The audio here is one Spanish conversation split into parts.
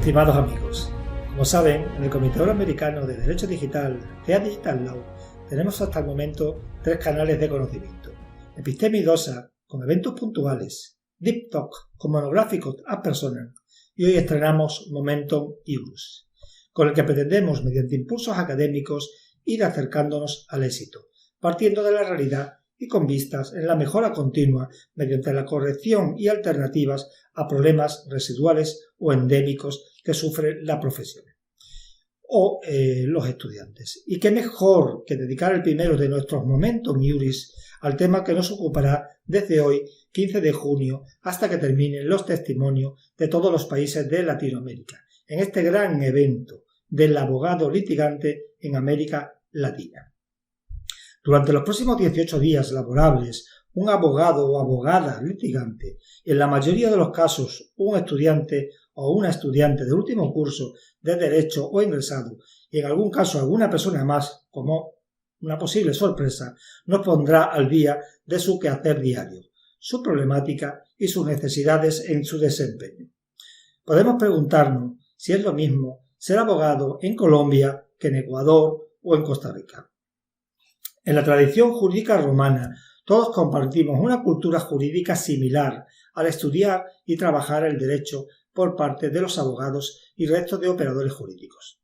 Estimados amigos, como saben, en el Comité Euroamericano de Derecho Digital, CEA Digital Law, tenemos hasta el momento 3 canales de conocimiento: Episteme y DOSA, con eventos puntuales; Deep Talk, con monográficos ad personam; y hoy estrenamos Momentum Iurus, con el que pretendemos, mediante impulsos académicos, ir acercándonos al éxito, partiendo de la realidad y con vistas en la mejora continua mediante la corrección y alternativas a problemas residuales o endémicos que sufre la profesión o los estudiantes. Y qué mejor que dedicar el primero de nuestros Momentum Iuris al tema que nos ocupará desde hoy, 15 de junio, hasta que terminen los testimonios de todos los países de Latinoamérica, en este gran evento del abogado litigante en América Latina. Durante los próximos 18 días laborables, un abogado o abogada litigante, y en la mayoría de los casos un estudiante o una estudiante de último curso de Derecho o ingresado, y en algún caso alguna persona más, como una posible sorpresa, nos pondrá al día de su quehacer diario, su problemática y sus necesidades en su desempeño. Podemos preguntarnos si es lo mismo ser abogado en Colombia que en Ecuador o en Costa Rica. En la tradición jurídica romana, todos compartimos una cultura jurídica similar al estudiar y trabajar el derecho por parte de los abogados y resto de operadores jurídicos.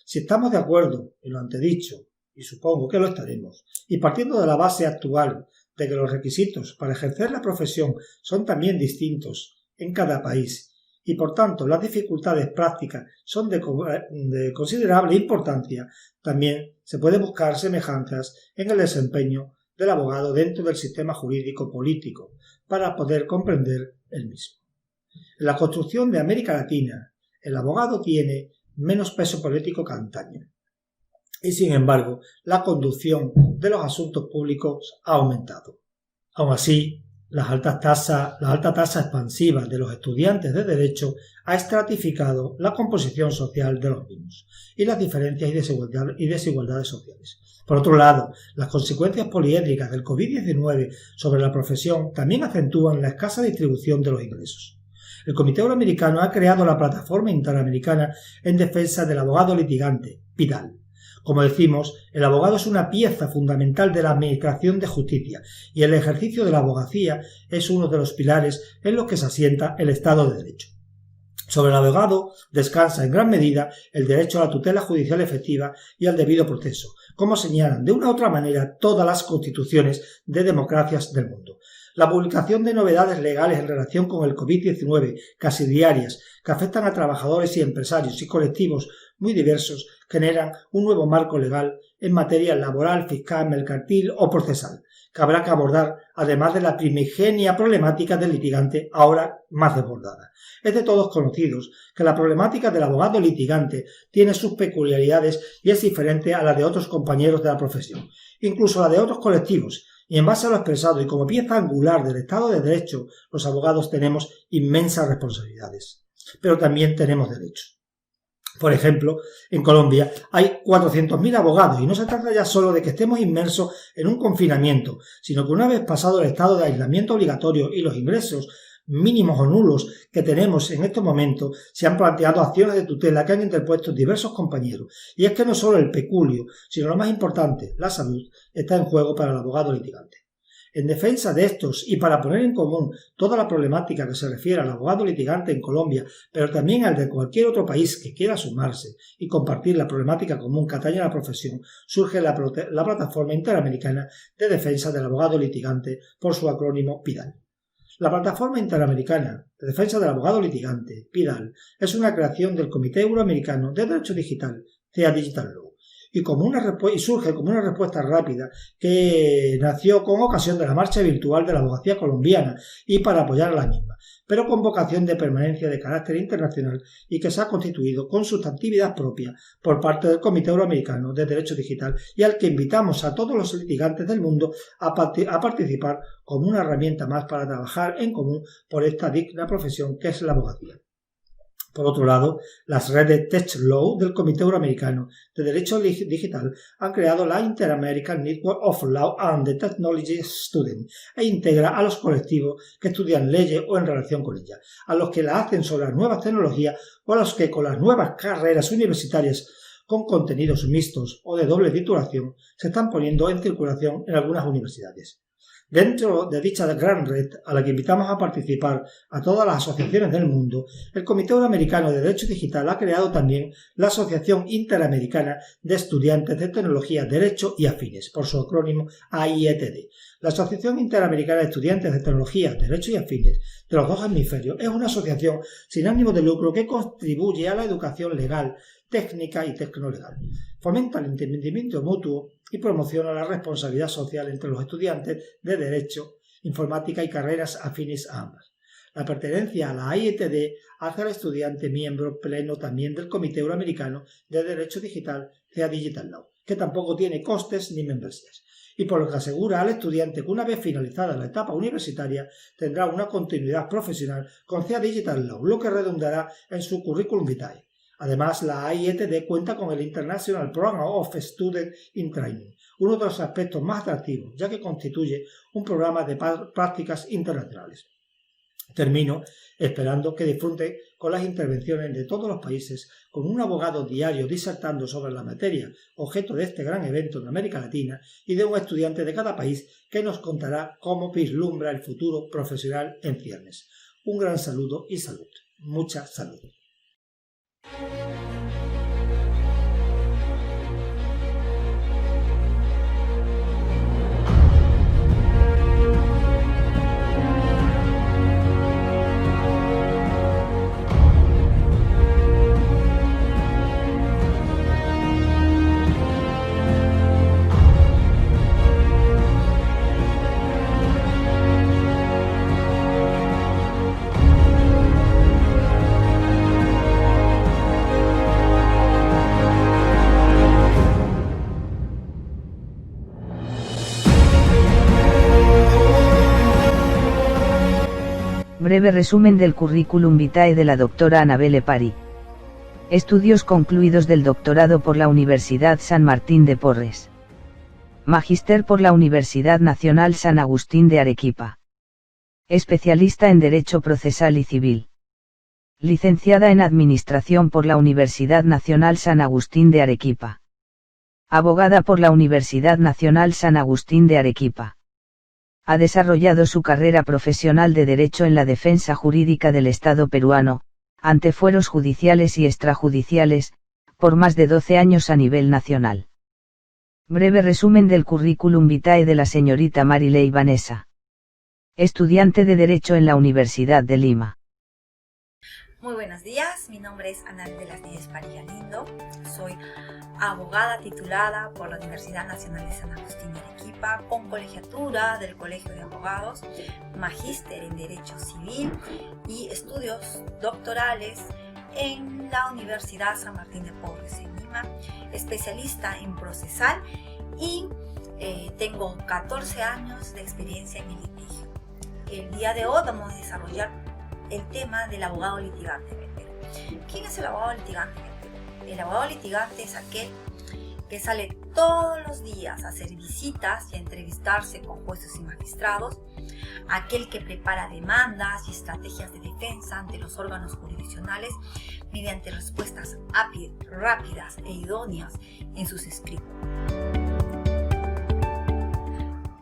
Si estamos de acuerdo en lo antedicho, y supongo que lo estaremos, y partiendo de la base actual de que los requisitos para ejercer la profesión son también distintos en cada país, y por tanto las dificultades prácticas son de considerable importancia, también se puede buscar semejanzas en el desempeño del abogado dentro del sistema jurídico político para poder comprender el mismo. En la construcción de América Latina, el abogado tiene menos peso político que antaño, y sin embargo la conducción de los asuntos públicos ha aumentado. Aun así, la alta tasa expansiva de los estudiantes de Derecho ha estratificado la composición social de los mismos y las diferencias y desigualdades sociales. Por otro lado, las consecuencias poliédricas del COVID-19 sobre la profesión también acentúan la escasa distribución de los ingresos. El Comité Euroamericano ha creado la Plataforma Interamericana en Defensa del Abogado Litigante, PIDAL. Como decimos, el abogado es una pieza fundamental de la administración de justicia y el ejercicio de la abogacía es uno de los pilares en los que se asienta el Estado de Derecho. Sobre el abogado descansa en gran medida el derecho a la tutela judicial efectiva y al debido proceso, como señalan de una u otra manera todas las constituciones de democracias del mundo. La publicación de novedades legales en relación con el COVID-19, casi diarias, que afectan a trabajadores y empresarios y colectivos muy diversos, generan un nuevo marco legal en materia laboral, fiscal, mercantil o procesal, que habrá que abordar, además de la primigenia problemática del litigante, ahora más desbordada. Es de todos conocidos que la problemática del abogado litigante tiene sus peculiaridades y es diferente a la de otros compañeros de la profesión, incluso a la de otros colectivos, y en base a lo expresado y como pieza angular del Estado de Derecho, los abogados tenemos inmensas responsabilidades, pero también tenemos derechos. Por ejemplo, en Colombia hay 400.000 abogados y no se trata ya solo de que estemos inmersos en un confinamiento, sino que una vez pasado el estado de aislamiento obligatorio y los ingresos mínimos o nulos que tenemos en estos momentos, se han planteado acciones de tutela que han interpuesto diversos compañeros. Y es que no solo el peculio, sino lo más importante, la salud, está en juego para el abogado litigante. En defensa de estos y para poner en común toda la problemática que se refiere al abogado litigante en Colombia, pero también al de cualquier otro país que quiera sumarse y compartir la problemática común que atañe a la profesión, surge la Plataforma Interamericana de Defensa del Abogado Litigante, por su acrónimo PIDAL. La Plataforma Interamericana de Defensa del Abogado Litigante, PIDAL, es una creación del Comité Euroamericano de Derecho Digital, CEA Digital Law, y surge como una respuesta rápida que nació con ocasión de la marcha virtual de la abogacía colombiana y para apoyar a la misma, pero con vocación de permanencia de carácter internacional y que se ha constituido con sustantividad propia por parte del Comité Euroamericano de Derecho Digital y al que invitamos a todos los litigantes del mundo a participar como una herramienta más para trabajar en común por esta digna profesión que es la abogacía. Por otro lado, las redes TechLaw del Comité Euroamericano de Derecho Digital han creado la Inter-American Network of Law and the Technology Students e integra a los colectivos que estudian leyes o en relación con ellas, a los que la hacen sobre las nuevas tecnologías o a los que con las nuevas carreras universitarias con contenidos mixtos o de doble titulación se están poniendo en circulación en algunas universidades. Dentro de dicha gran red, a la que invitamos a participar a todas las asociaciones del mundo, el Comité Euroamericano de Derecho Digital ha creado también la Asociación Interamericana de Estudiantes de Tecnología, Derecho y Afines, por su acrónimo AIETD. La Asociación Interamericana de Estudiantes de Tecnología, Derecho y Afines de los dos hemisferios es una asociación sin ánimo de lucro que contribuye a la educación legal, técnica y tecnolegal. Fomenta el entendimiento mutuo y promociona la responsabilidad social entre los estudiantes de Derecho, Informática y carreras afines a ambas. La pertenencia a la AIETD hace al estudiante miembro pleno también del Comité Euroamericano de Derecho Digital, CEA Digital Law, que tampoco tiene costes ni membresías, y por lo que asegura al estudiante que una vez finalizada la etapa universitaria tendrá una continuidad profesional con CEA Digital Law, lo que redundará en su currículum vitae. Además, la AIETD cuenta con el International Program of Student in Training, uno de los aspectos más atractivos, ya que constituye un programa de prácticas internacionales. Termino esperando que disfruten con las intervenciones de todos los países, con un abogado diario disertando sobre la materia, objeto de este gran evento en América Latina, y de un estudiante de cada país que nos contará cómo vislumbra el futuro profesional en ciernes. Un gran saludo y salud. Mucha salud. Breve resumen del currículum vitae de la doctora Annabelle Pari. Estudios concluidos del doctorado por la Universidad San Martín de Porres. Magíster por la Universidad Nacional San Agustín de Arequipa. Especialista en Derecho Procesal y Civil. Licenciada en Administración por la Universidad Nacional San Agustín de Arequipa. Abogada por la Universidad Nacional San Agustín de Arequipa. Ha desarrollado su carrera profesional de Derecho en la defensa jurídica del Estado peruano, ante fueros judiciales y extrajudiciales, por más de 12 años a nivel nacional. Breve resumen del currículum vitae de la señorita Marilei Vanessa. Estudiante de Derecho en la Universidad de Lima. Muy buenos días, mi nombre es Annabelle Pari Galindo, soy abogada titulada por la Universidad Nacional de San Agustín de Arequipa, con colegiatura del Colegio de Abogados, magíster en Derecho Civil y estudios doctorales en la Universidad San Martín de Porres en Lima, especialista en procesal y tengo 14 años de experiencia en el litigio. El día de hoy vamos a desarrollar el tema del abogado litigante en el Perú. ¿Quién es el abogado litigante en el Perú? El abogado litigante es aquel que sale todos los días a hacer visitas y a entrevistarse con jueces y magistrados, aquel que prepara demandas y estrategias de defensa ante los órganos jurisdiccionales mediante respuestas rápidas e idóneas en sus escritos.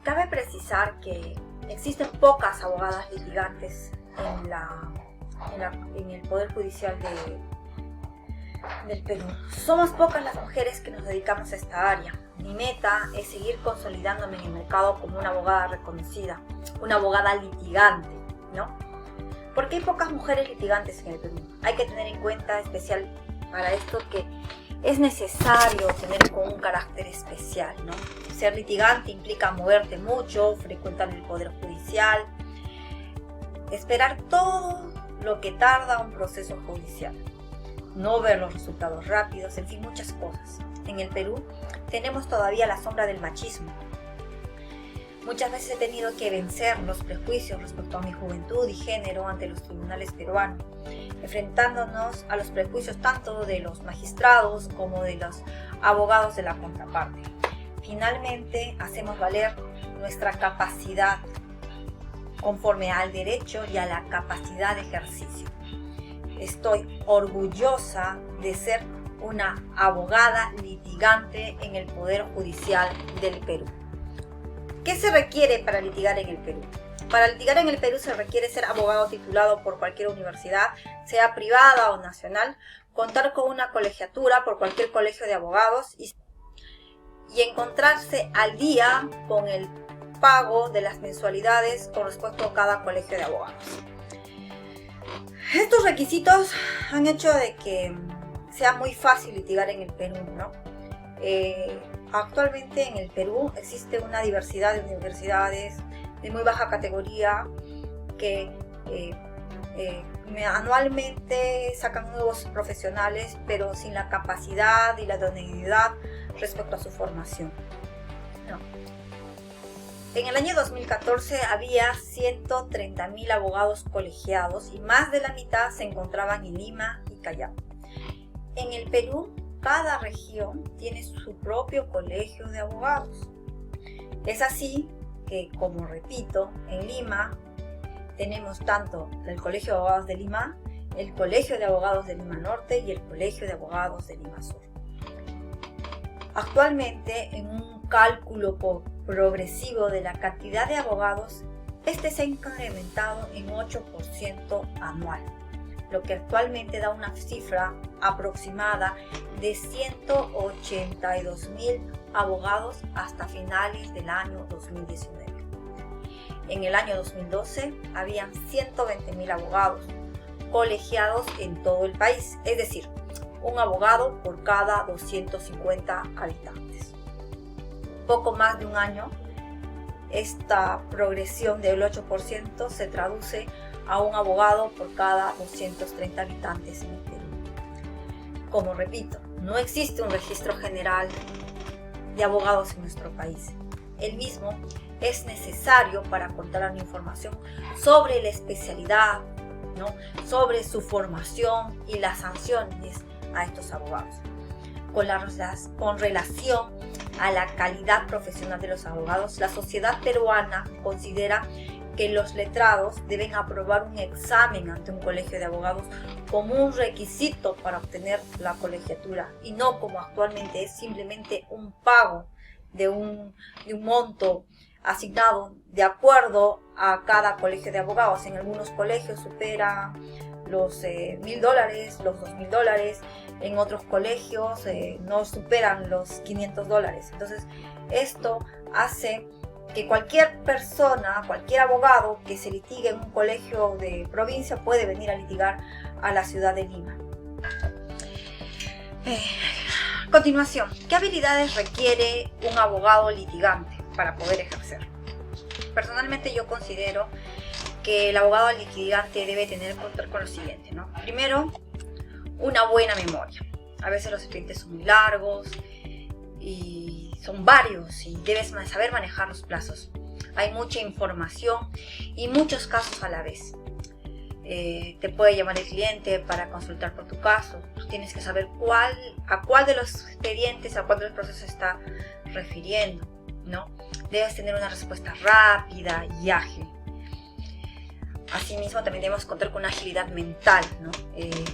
Cabe precisar que existen pocas abogadas litigantes en el Poder Judicial del Perú. Somos pocas las mujeres que nos dedicamos a esta área. Mi meta es seguir consolidándome en el mercado como una abogada reconocida, una abogada litigante, ¿no? ¿Por qué hay pocas mujeres litigantes en el Perú? Hay que tener en cuenta especial para esto que es necesario tener con un carácter especial, ¿no? Ser litigante implica moverte mucho, frecuentar el Poder Judicial, esperar todo lo que tarda un proceso judicial, no ver los resultados rápidos, en fin, muchas cosas. En el Perú tenemos todavía la sombra del machismo. Muchas veces he tenido que vencer los prejuicios respecto a mi juventud y género ante los tribunales peruanos. enfrentándonos a los prejuicios tanto de los magistrados como de los abogados de la contraparte. Finalmente, hacemos valer nuestra capacidad conforme al derecho y a la capacidad de ejercicio. Estoy orgullosa de ser una abogada litigante en el Poder Judicial del Perú. ¿Qué se requiere para litigar en el Perú? Para litigar en el Perú se requiere ser abogado titulado por cualquier universidad, sea privada o nacional, contar con una colegiatura por cualquier colegio de abogados y encontrarse al día con el pago de las mensualidades con respecto a cada colegio de abogados. Estos requisitos han hecho de que sea muy fácil litigar en el Perú, ¿no? Actualmente en el Perú existe una diversidad de universidades de muy baja categoría que anualmente sacan nuevos profesionales, pero sin la capacidad y la idoneidad respecto a su formación, ¿no? En el año 2014 había 130.000 abogados colegiados y más de la mitad se encontraban en Lima y Callao. En el Perú, cada región tiene su propio colegio de abogados. Es así que, como repito, en Lima tenemos tanto el Colegio de Abogados de Lima, el Colegio de Abogados de Lima Norte y el Colegio de Abogados de Lima Sur. Actualmente, en un cálculo progresivo de la cantidad de abogados, este se ha incrementado en 8% anual, lo que actualmente da una cifra aproximada de 182.000 abogados hasta finales del año 2019. En el año 2012 habían 120.000 abogados colegiados en todo el país, es decir, un abogado por cada 250 habitantes. Poco más de un año, esta progresión del 8% se traduce a un abogado por cada 230 habitantes en el Perú. Como repito, no existe un registro general de abogados en nuestro país. El mismo es necesario para contar una información sobre la especialidad, ¿no?, sobre su formación y las sanciones a estos abogados. Con relación a la calidad profesional de los abogados, la sociedad peruana considera que los letrados deben aprobar un examen ante un colegio de abogados como un requisito para obtener la colegiatura y no como actualmente es simplemente un pago de un monto asignado de acuerdo a cada colegio de abogados. En algunos colegios supera los $1.000, los $2.000, en otros colegios no superan los $500. Entonces esto hace que cualquier persona, cualquier abogado que se litigue en un colegio de provincia puede venir a litigar a la ciudad de Lima. A continuación, ¿qué habilidades requiere un abogado litigante para poder ejercer? Personalmente yo considero que el abogado litigante debe contar con lo siguiente, ¿no? Primero, una buena memoria. A veces los expedientes son muy largos y son varios y debes saber manejar los plazos. Hay mucha información y muchos casos a la vez. Te puede llamar el cliente para consultar por tu caso. Tú tienes que saber a cuál de los expedientes, a cuál de los procesos está refiriendo, ¿no? Debes tener una respuesta rápida y ágil. Asimismo, también debemos contar con una agilidad mental, ¿no?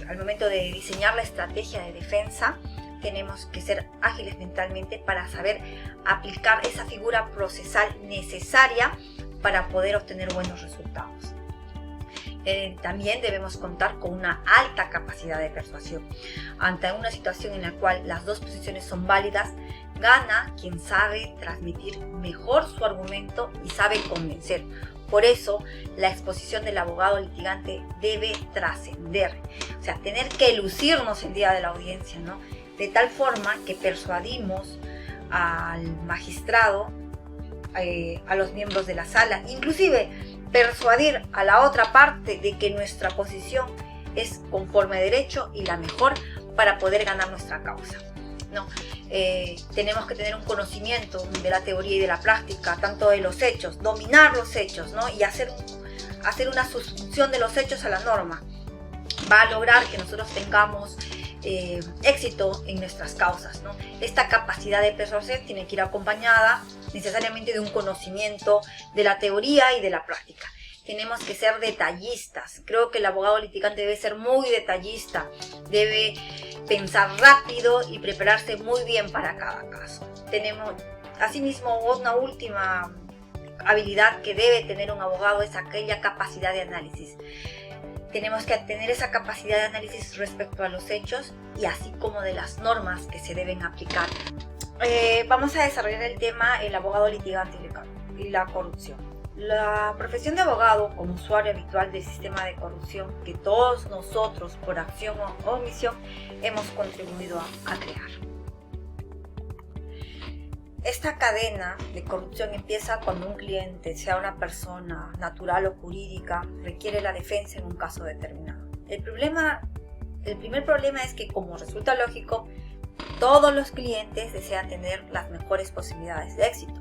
Al momento de diseñar la estrategia de defensa, tenemos que ser ágiles mentalmente para saber aplicar esa figura procesal necesaria para poder obtener buenos resultados. También debemos contar con una alta capacidad de persuasión. Ante una situación en la cual las dos posiciones son válidas, gana quien sabe transmitir mejor su argumento y sabe convencer. Por eso, la exposición del abogado litigante debe trascender, o sea, tener que lucirnos el día de la audiencia, ¿no? De tal forma que persuadimos al magistrado, a los miembros de la sala, inclusive persuadir a la otra parte de que nuestra posición es conforme a derecho y la mejor para poder ganar nuestra causa, ¿no? Tenemos que tener un conocimiento de la teoría y de la práctica, tanto de los hechos, dominar los hechos, ¿no? Y hacer una subsunción de los hechos a la norma. va a lograr que nosotros tengamos éxito en nuestras causas, ¿no? Esta capacidad de persuasión tiene que ir acompañada necesariamente de un conocimiento de la teoría y de la práctica. Tenemos que ser detallistas. Creo que el abogado litigante debe ser muy detallista, debe pensar rápido y prepararse muy bien para cada caso. Tenemos, asimismo, una última habilidad que debe tener un abogado es aquella capacidad de análisis. Tenemos que tener esa capacidad de análisis respecto a los hechos y así como de las normas que se deben aplicar. Vamos a desarrollar el tema el abogado litigante y la corrupción. La profesión de abogado, como usuario habitual del sistema de corrupción que todos nosotros, por acción o omisión, hemos contribuido a crear. Esta cadena de corrupción empieza cuando un cliente, sea una persona natural o jurídica, requiere la defensa en un caso determinado. El primer problema es que, como resulta lógico, todos los clientes desean tener las mejores posibilidades de éxito.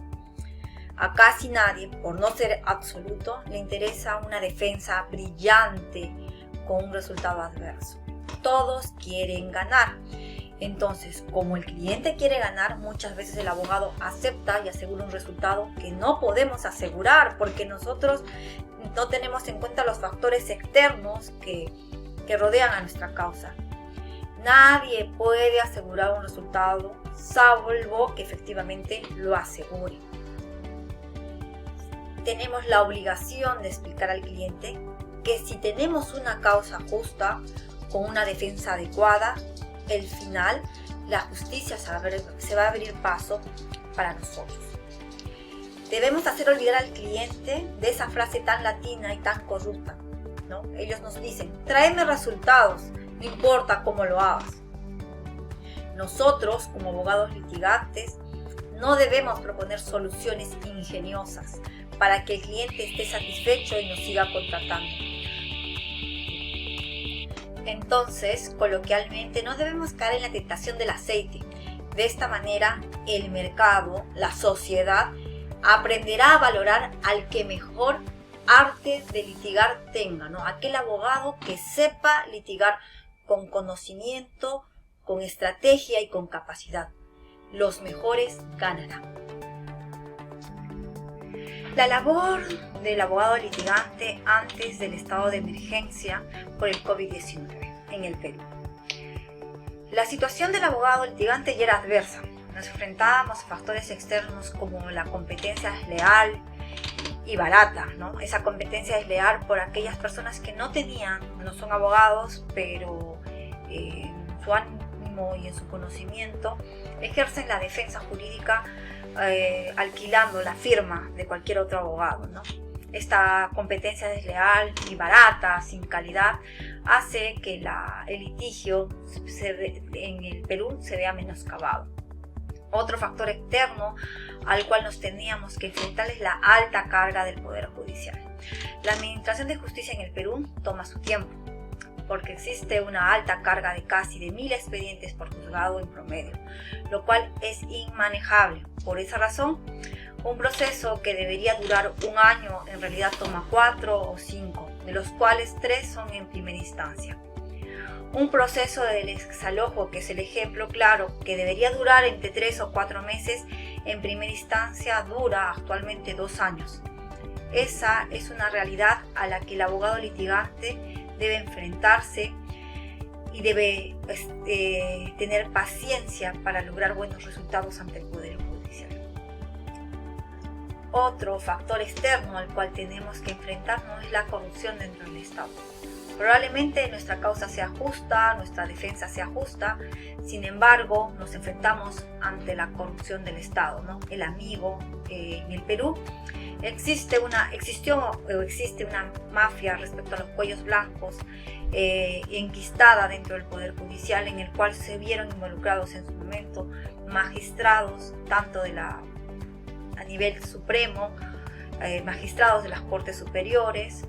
A casi nadie, por no ser absoluto, le interesa una defensa brillante con un resultado adverso. Todos quieren ganar. Entonces, como el cliente quiere ganar, muchas veces el abogado acepta y asegura un resultado que no podemos asegurar porque nosotros no tenemos en cuenta los factores externos que rodean a nuestra causa. Nadie puede asegurar un resultado salvo que efectivamente lo asegure. Tenemos la obligación de explicar al cliente que si tenemos una causa justa, con una defensa adecuada, el final, la justicia se va a abrir paso para nosotros. Debemos hacer olvidar al cliente de esa frase tan latina y tan corrupta, ¿no? Ellos nos dicen, tráeme resultados, no importa cómo lo hagas. Nosotros, como abogados litigantes, no debemos proponer soluciones ingeniosas para que el cliente esté satisfecho y nos siga contratando. Entonces, coloquialmente, no debemos caer en la tentación del aceite. De esta manera, el mercado, la sociedad, aprenderá a valorar al que mejor arte de litigar tenga, ¿no? Aquel abogado que sepa litigar con conocimiento, con estrategia y con capacidad. Los mejores ganarán. La labor del abogado litigante antes del estado de emergencia por el COVID-19 en el Perú. La situación del abogado litigante ya era adversa. Nos enfrentábamos a factores externos como la competencia desleal y barata, ¿no? Esa competencia desleal por aquellas personas que no son abogados, pero en su ánimo y en su conocimiento ejercen la defensa jurídica alquilando la firma de cualquier otro abogado, ¿no? Esta competencia desleal y barata, sin calidad, hace que el litigio en el Perú se vea menoscabado. Otro factor externo al cual nos teníamos que enfrentar es la alta carga del Poder Judicial. La administración de justicia en el Perú toma su tiempo, porque existe una alta carga de casi de 1000 expedientes por juzgado en promedio, lo cual es inmanejable. Por esa razón, un proceso que debería durar un año en realidad toma 4 o 5, de los cuales 3 son en primera instancia. Un proceso del exalojo, que es el ejemplo claro, que debería durar entre 3 o 4 meses, en primera instancia dura actualmente 2 años. Esa es una realidad a la que el abogado litigante debe enfrentarse y debe tener paciencia para lograr buenos resultados ante el Poder Judicial. Otro factor externo al cual tenemos que enfrentarnos es la corrupción dentro del Estado. Probablemente nuestra causa sea justa, nuestra defensa sea justa, sin embargo nos enfrentamos ante la corrupción del Estado, ¿no? El amigo en el Perú existe una mafia respecto a los cuellos blancos enquistada dentro del Poder Judicial, en el cual se vieron involucrados en su momento magistrados tanto a nivel supremo, magistrados de las Cortes Superiores,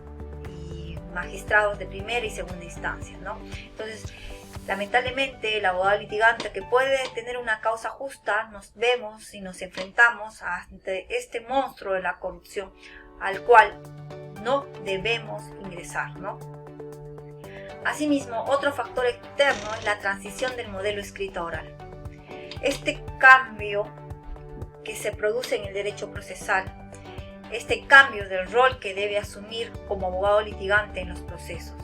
magistrados de primera y segunda instancia, ¿no? Entonces, lamentablemente, el abogado litigante que puede tener una causa justa, nos vemos y nos enfrentamos ante este monstruo de la corrupción al cual no debemos ingresar, ¿no? Asimismo, otro factor externo es la transición del modelo escrito a oral. Este cambio que se produce en el derecho procesal, este cambio del rol que debe asumir como abogado litigante en los procesos.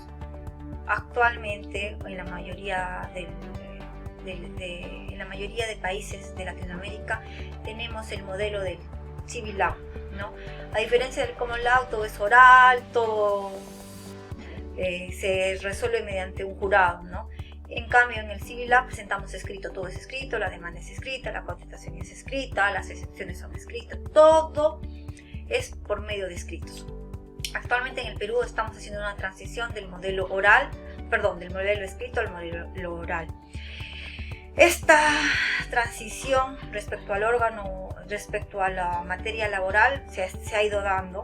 Actualmente, en la mayoría de países de Latinoamérica, tenemos el modelo del civil law, ¿no? A diferencia del common law, todo es oral, todo se resuelve mediante un jurado, ¿no? En cambio, en el civil law presentamos escrito, todo es escrito, la demanda es escrita, la contestación es escrita, las excepciones son escritas, todo es por medio de escritos. Actualmente en el Perú estamos haciendo una transición del modelo escrito al modelo oral. Esta transición respecto al órgano, respecto a la materia laboral se ha ido dando,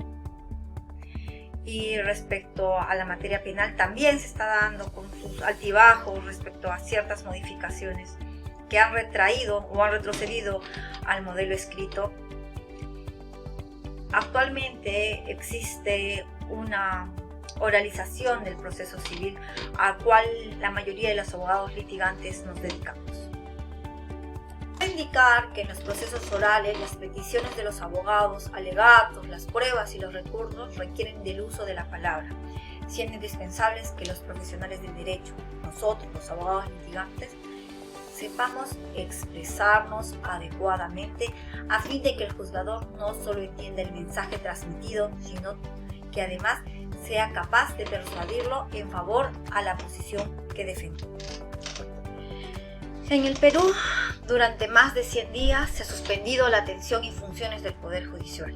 y respecto a la materia penal también se está dando con sus altibajos respecto a ciertas modificaciones que han retraído o han retrocedido al modelo escrito. Actualmente existe una oralización del proceso civil al cual la mayoría de los abogados litigantes nos dedicamos. Cabe indicar que en los procesos orales las peticiones de los abogados, alegatos, las pruebas y los recursos requieren del uso de la palabra, siendo indispensables que los profesionales del derecho, nosotros los abogados litigantes, sepamos expresarnos adecuadamente a fin de que el juzgador no solo entienda el mensaje transmitido, sino que además sea capaz de persuadirlo en favor a la posición que defiende. En el Perú, durante más de 100 días se ha suspendido la atención y funciones del Poder Judicial,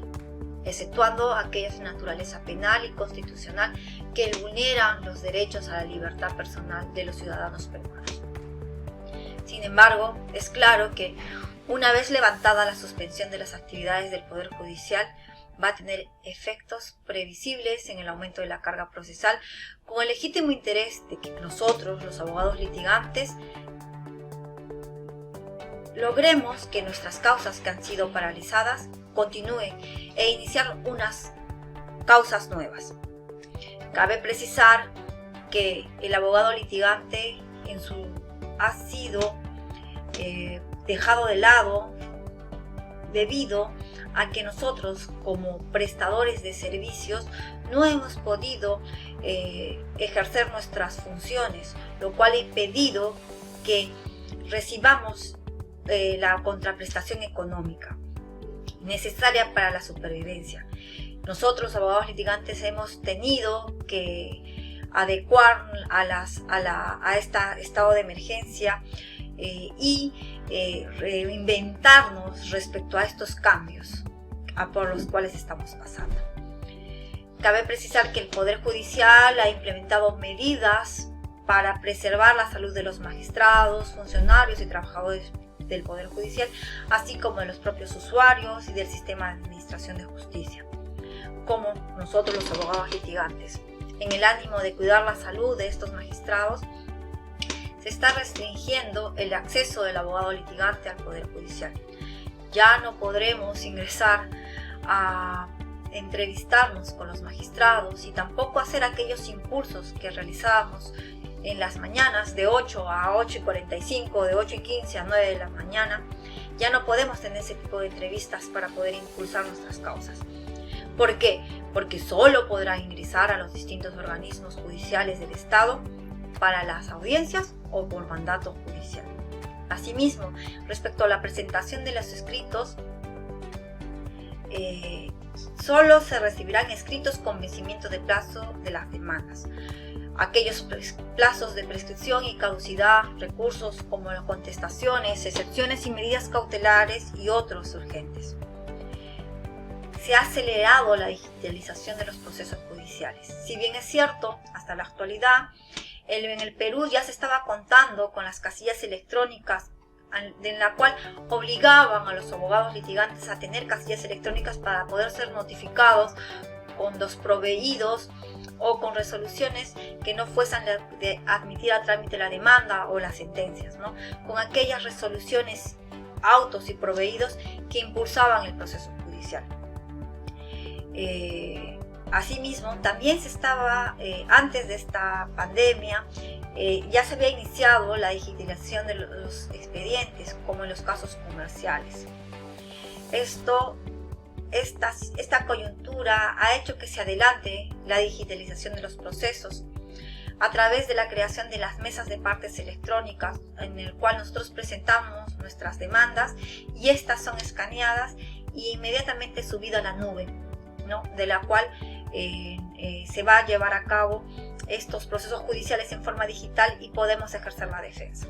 exceptuando aquellas de naturaleza penal y constitucional que vulneran los derechos a la libertad personal de los ciudadanos peruanos. Sin embargo, es claro que una vez levantada la suspensión de las actividades del Poder Judicial, va a tener efectos previsibles en el aumento de la carga procesal, con el legítimo interés de que nosotros, los abogados litigantes, logremos que nuestras causas que han sido paralizadas continúen e iniciar unas causas nuevas. Cabe precisar que el abogado litigante ha sido dejado de lado debido a que nosotros como prestadores de servicios no hemos podido ejercer nuestras funciones, lo cual ha impedido que recibamos la contraprestación económica necesaria para la supervivencia. Nosotros, abogados litigantes, hemos tenido que adecuar a este estado de emergencia y reinventarnos respecto a estos cambios por los cuales estamos pasando. Cabe precisar que el Poder Judicial ha implementado medidas para preservar la salud de los magistrados, funcionarios y trabajadores del Poder Judicial, así como de los propios usuarios y del sistema de administración de justicia, como nosotros los abogados litigantes. En el ánimo de cuidar la salud de estos magistrados, se está restringiendo el acceso del abogado litigante al Poder Judicial. Ya no podremos ingresar a entrevistarnos con los magistrados y tampoco hacer aquellos impulsos que realizábamos en las mañanas de 8 a 8:45, de 8:15 a 9 de la mañana. Ya no podemos tener ese tipo de entrevistas para poder impulsar nuestras causas. ¿Por qué? Porque solo podrá ingresar a los distintos organismos judiciales del Estado para las audiencias o por mandato judicial. Asimismo, respecto a la presentación de los escritos, solo se recibirán escritos con vencimiento de plazo de las demandas. Aquellos plazos de prescripción y caducidad, recursos como las contestaciones, excepciones y medidas cautelares y otros urgentes. Se ha acelerado la digitalización de los procesos judiciales. Si bien es cierto, hasta la actualidad, en el Perú ya se estaba contando con las casillas electrónicas, en la cual obligaban a los abogados litigantes a tener casillas electrónicas para poder ser notificados con los proveídos o con resoluciones que no fuesen de admitir a trámite la demanda o las sentencias, ¿no? Con aquellas resoluciones, autos y proveídos que impulsaban el proceso judicial. Asimismo, también antes de esta pandemia, ya se había iniciado la digitalización de los expedientes, como en los casos comerciales. Esta coyuntura ha hecho que se adelante la digitalización de los procesos a través de la creación de las mesas de partes electrónicas, en el cual nosotros presentamos nuestras demandas y estas son escaneadas y inmediatamente subidas a la nube, ¿no? De la cual se va a llevar a cabo estos procesos judiciales en forma digital y podemos ejercer la defensa.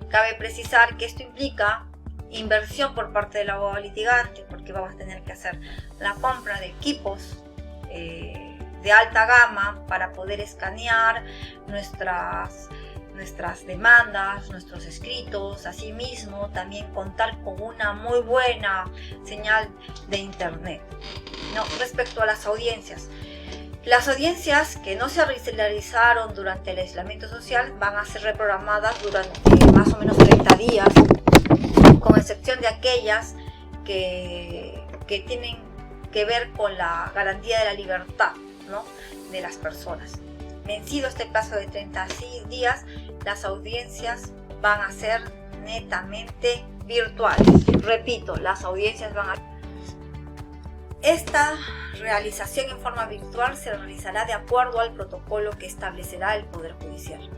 Cabe precisar que esto implica inversión por parte del abogado litigante, porque vamos a tener que hacer la compra de equipos de alta gama para poder escanear nuestras demandas, nuestros escritos. Asimismo, también contar con una muy buena señal de internet, ¿no? Respecto a las audiencias que no se realizaron durante el aislamiento social van a ser reprogramadas durante más o menos 30 días, con excepción de aquellas que tienen que ver con la garantía de la libertad, ¿no?, de las personas. Vencido este plazo de 30 días, las audiencias van a ser netamente virtuales. Repito, las audiencias van a... Esta realización en forma virtual se realizará de acuerdo al protocolo que establecerá el Poder Judicial.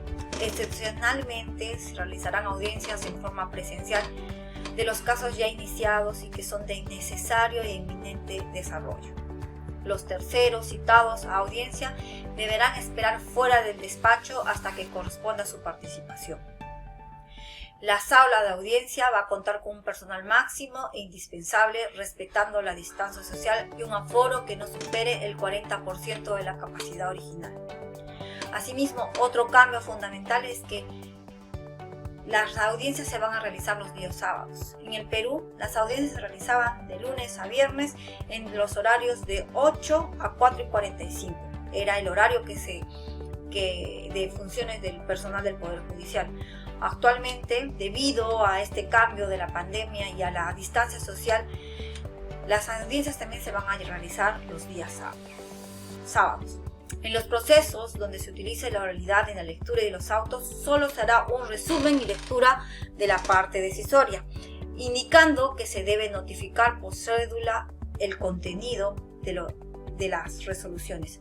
Excepcionalmente se realizarán audiencias en forma presencial de los casos ya iniciados y que son de necesario e inminente desarrollo. Los terceros citados a audiencia deberán esperar fuera del despacho hasta que corresponda su participación. La sala de audiencia va a contar con un personal máximo e indispensable, respetando la distancia social y un aforo que no supere el 40% de la capacidad original. Asimismo, otro cambio fundamental es que las audiencias se van a realizar los días sábados. En el Perú, las audiencias se realizaban de lunes a viernes en los horarios de 8 a 4:45. Era el horario de funciones del personal del Poder Judicial. Actualmente, debido a este cambio de la pandemia y a la distancia social, las audiencias también se van a realizar los días sábados. En los procesos donde se utilice la oralidad en la lectura de los autos, solo se hará un resumen y lectura de la parte decisoria, indicando que se debe notificar por cédula el contenido de las resoluciones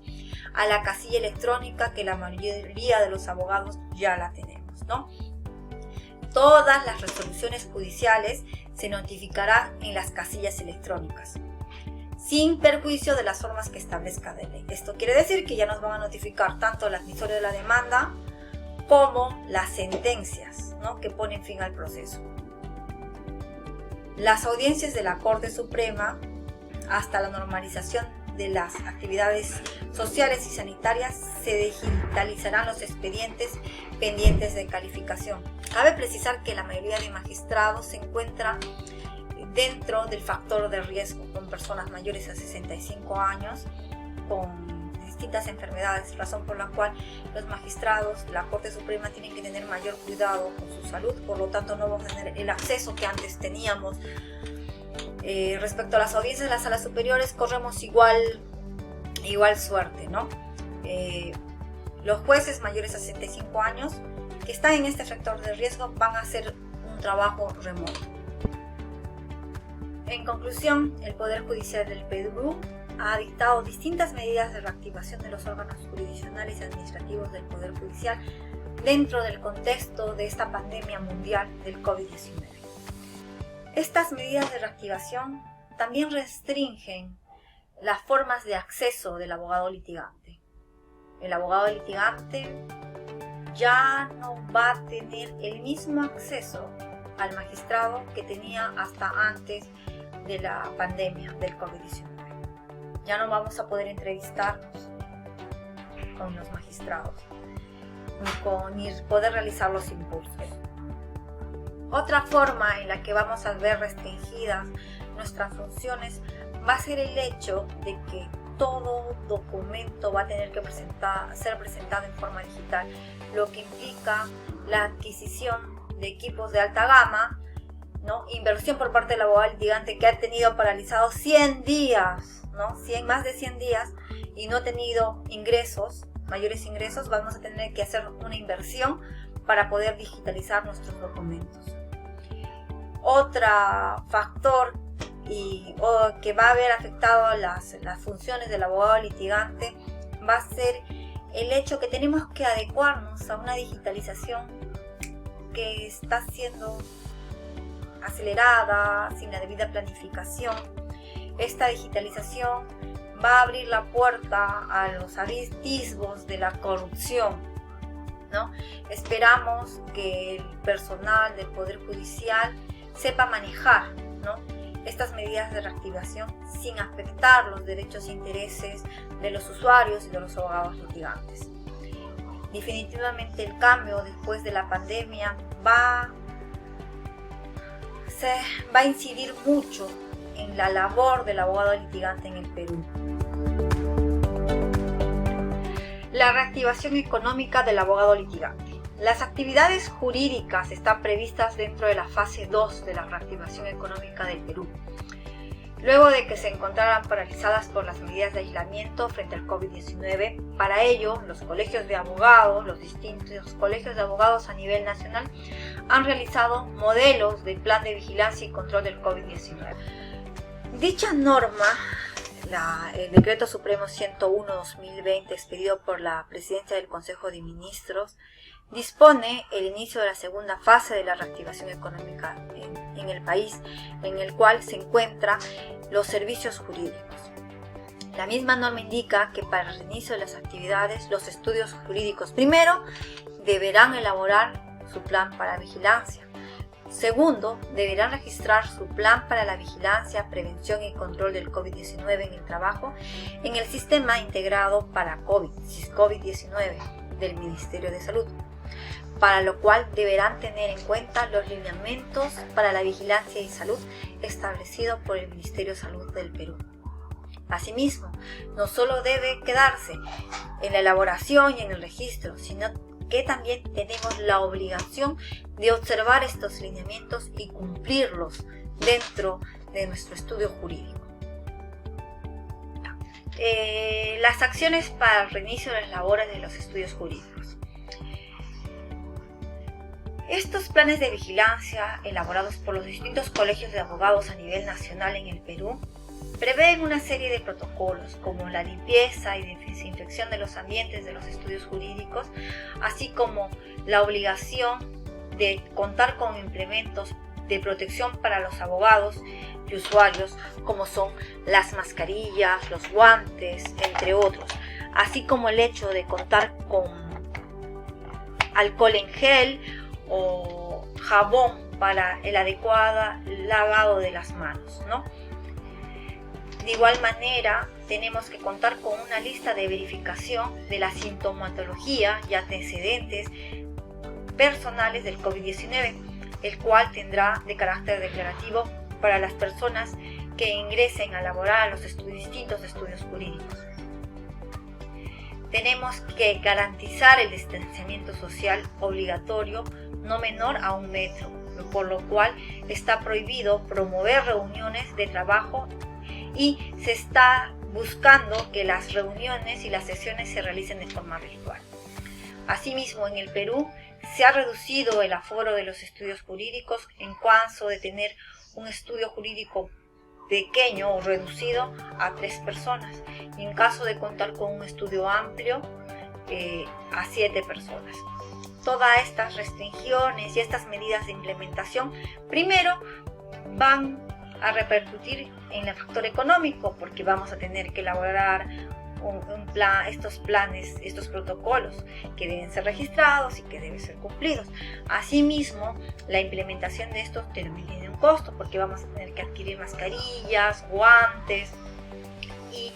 a la casilla electrónica, que la mayoría de los abogados ya la tenemos, ¿no? Todas las resoluciones judiciales se notificarán en las casillas electrónicas, sin perjuicio de las formas que establezca de ley. Esto quiere decir que ya nos van a notificar tanto el admisorio de la demanda como las sentencias, ¿no?, que ponen fin al proceso. Las audiencias de la Corte Suprema, hasta la normalización de las actividades sociales y sanitarias, se digitalizarán los expedientes pendientes de calificación. Cabe precisar que la mayoría de magistrados se encuentran dentro del factor de riesgo, con personas mayores a 65 años, con distintas enfermedades, razón por la cual los magistrados de la Corte Suprema tienen que tener mayor cuidado con su salud. Por lo tanto, no vamos a tener el acceso que antes teníamos. Respecto a las audiencias de las salas superiores, corremos igual suerte, ¿no? Los jueces mayores a 65 años que están en este factor de riesgo van a hacer un trabajo remoto. En conclusión, el Poder Judicial del Perú ha dictado distintas medidas de reactivación de los órganos jurisdiccionales y administrativos del Poder Judicial dentro del contexto de esta pandemia mundial del COVID-19. Estas medidas de reactivación también restringen las formas de acceso del abogado litigante. El abogado litigante ya no va a tener el mismo acceso al magistrado que tenía hasta antes de la pandemia del COVID-19. Ya no vamos a poder entrevistarnos con los magistrados ni poder realizar los impulsos. Otra forma en la que vamos a ver restringidas nuestras funciones va a ser el hecho de que todo documento va a tener que ser presentado en forma digital, lo que implica la adquisición de equipos de alta gama ¿no? Inversión por parte del abogado litigante que ha tenido paralizado 100 días, ¿no? Más de 100 días y no ha tenido ingresos, mayores ingresos, vamos a tener que hacer una inversión para poder digitalizar nuestros documentos. Otro factor que va a haber afectado las funciones del abogado litigante va a ser el hecho que tenemos que adecuarnos a una digitalización que está siendo acelerada, sin la debida planificación. Esta digitalización va a abrir la puerta a los atisbos de la corrupción, ¿no? Esperamos que el personal del Poder Judicial sepa manejar, ¿no?, estas medidas de reactivación sin afectar los derechos e intereses de los usuarios y de los abogados litigantes. Definitivamente el cambio después de la pandemia va a incidir mucho en la labor del abogado litigante en el Perú. La reactivación económica del abogado litigante. Las actividades jurídicas están previstas dentro de la fase 2 de la reactivación económica del Perú. Luego de que se encontraran paralizadas por las medidas de aislamiento frente al COVID-19, para ello los colegios de abogados, los distintos colegios de abogados a nivel nacional han realizado modelos de plan de vigilancia y control del COVID-19. Dicha norma, el Decreto Supremo 101/2020, expedido por la Presidencia del Consejo de Ministros, dispone el inicio de la segunda fase de la reactivación económica en el país, en el cual se encuentran los servicios jurídicos. La misma norma indica que para el inicio de las actividades, los estudios jurídicos primero deberán elaborar su plan para vigilancia. Segundo, deberán registrar su plan para la vigilancia, prevención y control del COVID-19 en el trabajo en el Sistema Integrado para COVID-19 del Ministerio de Salud, para lo cual deberán tener en cuenta los lineamientos para la vigilancia y salud establecidos por el Ministerio de Salud del Perú. Asimismo, no solo debe quedarse en la elaboración y en el registro, sino que también tenemos la obligación de observar estos lineamientos y cumplirlos dentro de nuestro estudio jurídico. Las acciones para el reinicio de las labores de los estudios jurídicos. Estos planes de vigilancia, elaborados por los distintos colegios de abogados a nivel nacional en el Perú, prevén una serie de protocolos como la limpieza y desinfección de los ambientes de los estudios jurídicos, así como la obligación de contar con implementos de protección para los abogados y usuarios, como son las mascarillas, los guantes, entre otros, así como el hecho de contar con alcohol en gel o jabón para el adecuado lavado de las manos, ¿no? De igual manera, tenemos que contar con una lista de verificación de la sintomatología y antecedentes personales del COVID-19, el cual tendrá de carácter declarativo para las personas que ingresen a laborar a los distintos estudios jurídicos. Tenemos que garantizar el distanciamiento social obligatorio no menor a 1 metro, por lo cual está prohibido promover reuniones de trabajo y se está buscando que las reuniones y las sesiones se realicen de forma virtual. Asimismo, en el Perú se ha reducido el aforo de los estudios jurídicos en caso de tener un estudio jurídico pequeño o reducido a 3 personas y en caso de contar con un estudio amplio a 7 personas. Todas estas restricciones y estas medidas de implementación primero van a repercutir en el factor económico, porque vamos a tener que elaborar estos protocolos que deben ser registrados y que deben ser cumplidos. Asimismo, la implementación de estos también tiene un costo, porque vamos a tener que adquirir mascarillas, guantes y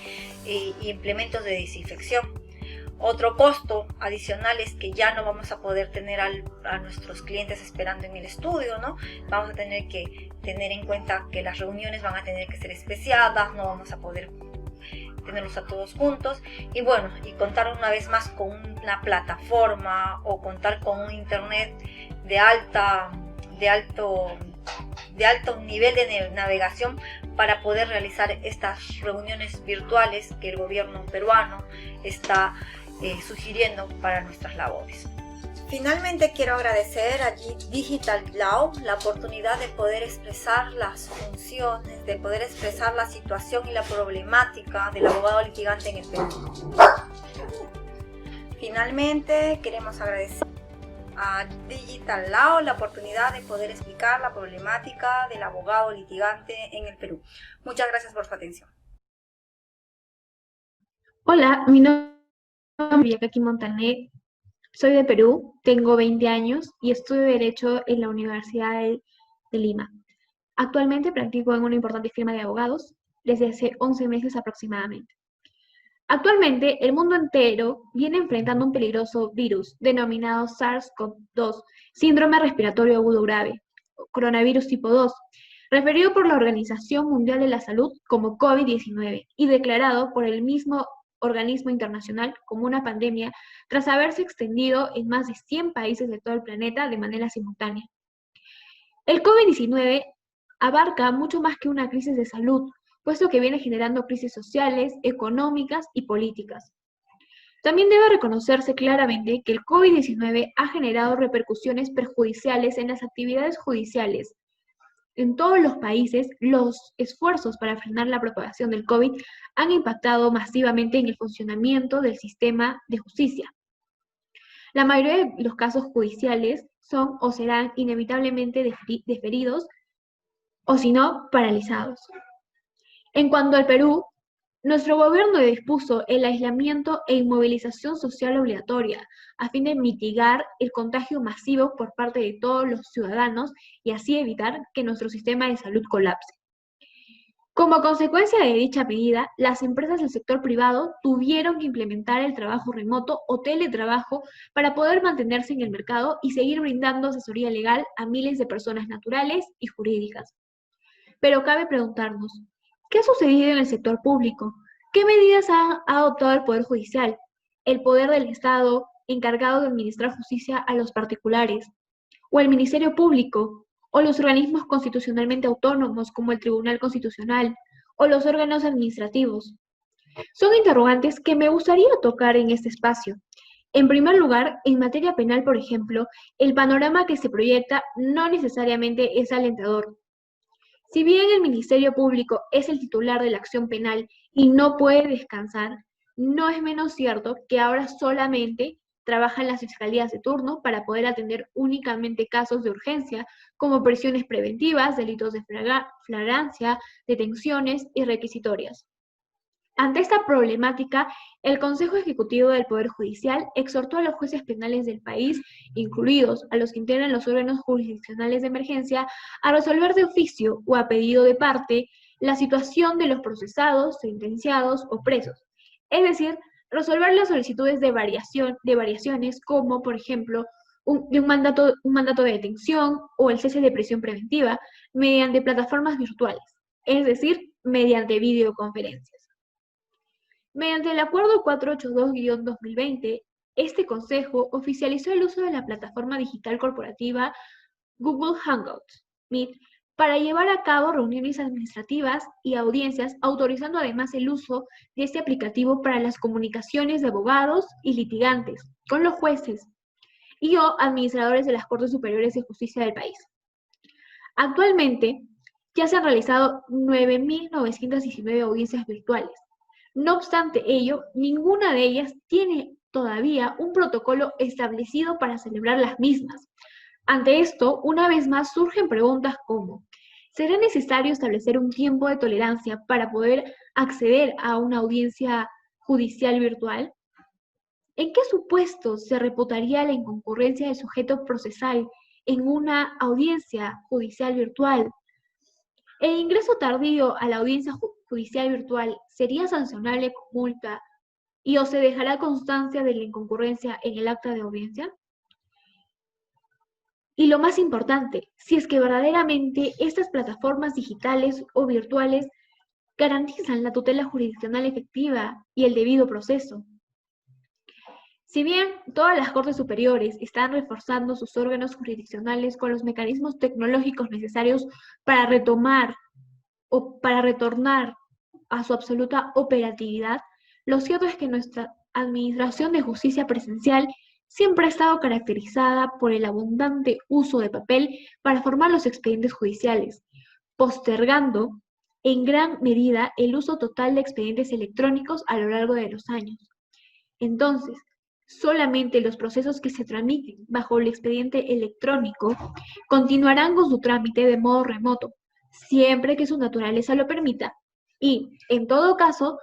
implementos de desinfección. Otro costo adicional es que ya no vamos a poder tener a nuestros clientes esperando en el estudio, ¿no? Vamos a tener que tener en cuenta que las reuniones van a tener que ser especiadas, no vamos a poder tenerlos a todos juntos y bueno, y contar una vez más con una plataforma o contar con un internet de alto de alto nivel de navegación para poder realizar estas reuniones virtuales que el gobierno peruano está sugiriendo para nuestras labores. Finalmente quiero agradecer a Digital Law la oportunidad de poder expresar las funciones, de poder expresar la situación y la problemática del abogado litigante en el Perú. Finalmente queremos agradecer a Digital Law la oportunidad de poder explicar la problemática del abogado litigante en el Perú. Muchas gracias por su atención. Hola, mi nombre es Yacaki Montané. Soy de Perú, tengo 20 años y estudio Derecho en la Universidad de Lima. Actualmente practico en una importante firma de abogados desde hace 11 meses aproximadamente. Actualmente, el mundo entero viene enfrentando un peligroso virus denominado SARS-CoV-2, síndrome respiratorio agudo grave, coronavirus tipo 2, referido por la Organización Mundial de la Salud como COVID-19 y declarado por el mismo organismo internacional como una pandemia tras haberse extendido en más de 100 países de todo el planeta de manera simultánea. El COVID-19 abarca mucho más que una crisis de salud, puesto que viene generando crisis sociales, económicas y políticas. También debe reconocerse claramente que el COVID-19 ha generado repercusiones perjudiciales en las actividades judiciales. En todos los países, los esfuerzos para frenar la propagación del COVID han impactado masivamente en el funcionamiento del sistema de justicia. La mayoría de los casos judiciales son o serán inevitablemente deferidos o si no, paralizados. En cuanto al Perú, nuestro gobierno dispuso el aislamiento e inmovilización social obligatoria a fin de mitigar el contagio masivo por parte de todos los ciudadanos y así evitar que nuestro sistema de salud colapse. Como consecuencia de dicha medida, las empresas del sector privado tuvieron que implementar el trabajo remoto o teletrabajo para poder mantenerse en el mercado y seguir brindando asesoría legal a miles de personas naturales y jurídicas. Pero cabe preguntarnos, ¿qué ha sucedido en el sector público? ¿Qué medidas ha adoptado el Poder Judicial, el poder del Estado encargado de administrar justicia a los particulares, o el Ministerio Público, o los organismos constitucionalmente autónomos como el Tribunal Constitucional, o los órganos administrativos? Son interrogantes que me gustaría tocar en este espacio. En primer lugar, en materia penal, por ejemplo, el panorama que se proyecta no necesariamente es alentador. Si bien el Ministerio Público es el titular de la acción penal y no puede descansar, no es menos cierto que ahora solamente trabajan las fiscalías de turno para poder atender únicamente casos de urgencia, como prisiones preventivas, delitos de flagrancia, detenciones y requisitorias. Ante esta problemática, el Consejo Ejecutivo del Poder Judicial exhortó a los jueces penales del país, incluidos a los que integran los órganos jurisdiccionales de emergencia, a resolver de oficio o a pedido de parte la situación de los procesados, sentenciados o presos. Es decir, resolver las solicitudes de variaciones como, por ejemplo, un mandato de detención o el cese de prisión preventiva mediante plataformas virtuales, es decir, mediante videoconferencias. Mediante el Acuerdo 482-2020, este Consejo oficializó el uso de la plataforma digital corporativa Google Hangouts, Meet, para llevar a cabo reuniones administrativas y audiencias, autorizando además el uso de este aplicativo para las comunicaciones de abogados y litigantes con los jueces y o administradores de las Cortes Superiores de Justicia del país. Actualmente, ya se han realizado 9.919 audiencias virtuales. No obstante ello, ninguna de ellas tiene todavía un protocolo establecido para celebrar las mismas. Ante esto, una vez más surgen preguntas como, ¿será necesario establecer un tiempo de tolerancia para poder acceder a una audiencia judicial virtual? ¿En qué supuestos se reputaría la inconcurrencia del sujeto procesal en una audiencia judicial virtual? ¿El ingreso tardío a la audiencia judicial virtual sería sancionable con multa y o se dejará constancia de la inconcurrencia en el acta de audiencia? Y lo más importante, si es que verdaderamente estas plataformas digitales o virtuales garantizan la tutela jurisdiccional efectiva y el debido proceso. Si bien todas las Cortes Superiores están reforzando sus órganos jurisdiccionales con los mecanismos tecnológicos necesarios para retomar o para retornar a su absoluta operatividad, lo cierto es que nuestra administración de justicia presencial siempre ha estado caracterizada por el abundante uso de papel para formar los expedientes judiciales, postergando en gran medida el uso total de expedientes electrónicos a lo largo de los años. Entonces, solamente los procesos que se tramiten bajo el expediente electrónico continuarán con su trámite de modo remoto, siempre que su naturaleza lo permita, y, en todo caso,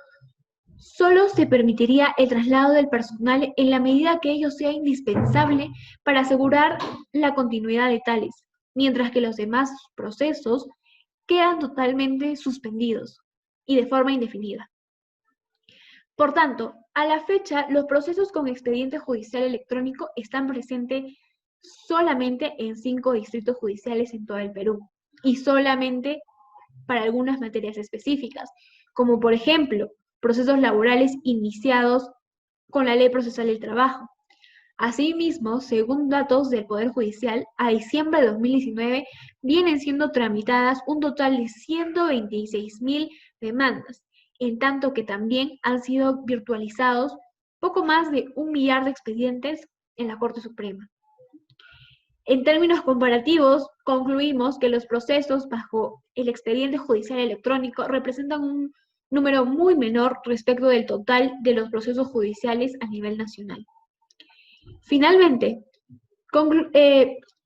solo se permitiría el traslado del personal en la medida que ello sea indispensable para asegurar la continuidad de tales, mientras que los demás procesos quedan totalmente suspendidos y de forma indefinida. Por tanto, a la fecha, los procesos con expediente judicial electrónico están presentes solamente en 5 distritos judiciales en todo el Perú, y solamente para algunas materias específicas, como por ejemplo, procesos laborales iniciados con la Ley Procesal del Trabajo. Asimismo, según datos del Poder Judicial, a diciembre de 2019 vienen siendo tramitadas un total de 126.000 demandas, en tanto que también han sido virtualizados poco más de 1 millar de expedientes en la Corte Suprema. En términos comparativos, concluimos que los procesos bajo el expediente judicial electrónico representan un número muy menor respecto del total de los procesos judiciales a nivel nacional. Finalmente,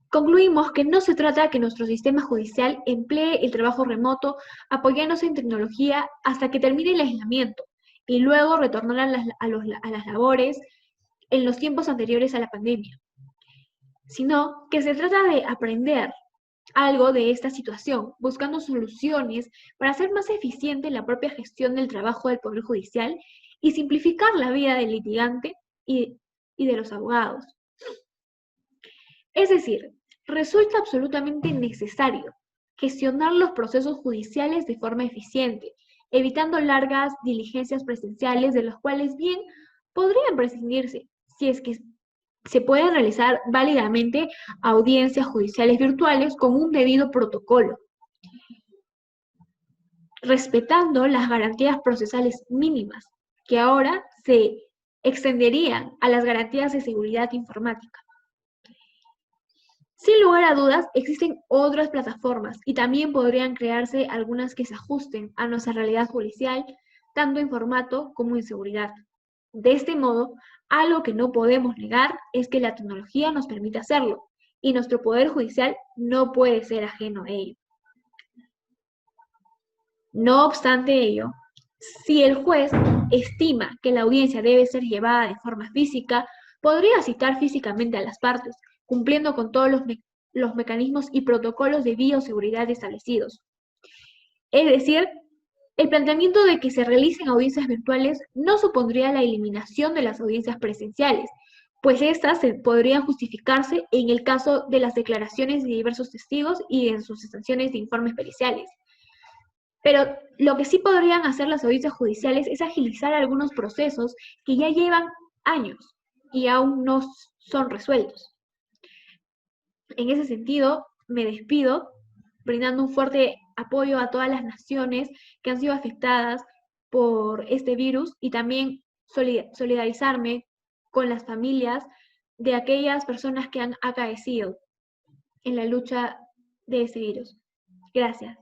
concluimos que no se trata de que nuestro sistema judicial emplee el trabajo remoto apoyándose en tecnología hasta que termine el aislamiento y luego retornar a las labores en los tiempos anteriores a la pandemia, sino que se trata de aprender algo de esta situación, buscando soluciones para hacer más eficiente la propia gestión del trabajo del Poder Judicial y simplificar la vida del litigante y de los abogados. Es decir, resulta absolutamente necesario gestionar los procesos judiciales de forma eficiente, evitando largas diligencias presenciales de las cuales bien podrían prescindirse si es que se pueden realizar válidamente audiencias judiciales virtuales con un debido protocolo, respetando las garantías procesales mínimas, que ahora se extenderían a las garantías de seguridad informática. Sin lugar a dudas, existen otras plataformas y también podrían crearse algunas que se ajusten a nuestra realidad judicial, tanto en formato como en seguridad. De este modo, algo que no podemos negar es que la tecnología nos permite hacerlo, y nuestro Poder Judicial no puede ser ajeno a ello. No obstante ello, si el juez estima que la audiencia debe ser llevada de forma física, podría citar físicamente a las partes, cumpliendo con todos los mecanismos y protocolos de bioseguridad establecidos. Es decir, el planteamiento de que se realicen audiencias virtuales no supondría la eliminación de las audiencias presenciales, pues estas podrían justificarse en el caso de las declaraciones de diversos testigos y en sus estancias de informes periciales. Pero lo que sí podrían hacer las audiencias judiciales es agilizar algunos procesos que ya llevan años y aún no son resueltos. En ese sentido, me despido brindando un fuerte apoyo a todas las naciones que han sido afectadas por este virus y también solidarizarme con las familias de aquellas personas que han acaecido en la lucha de este virus. Gracias.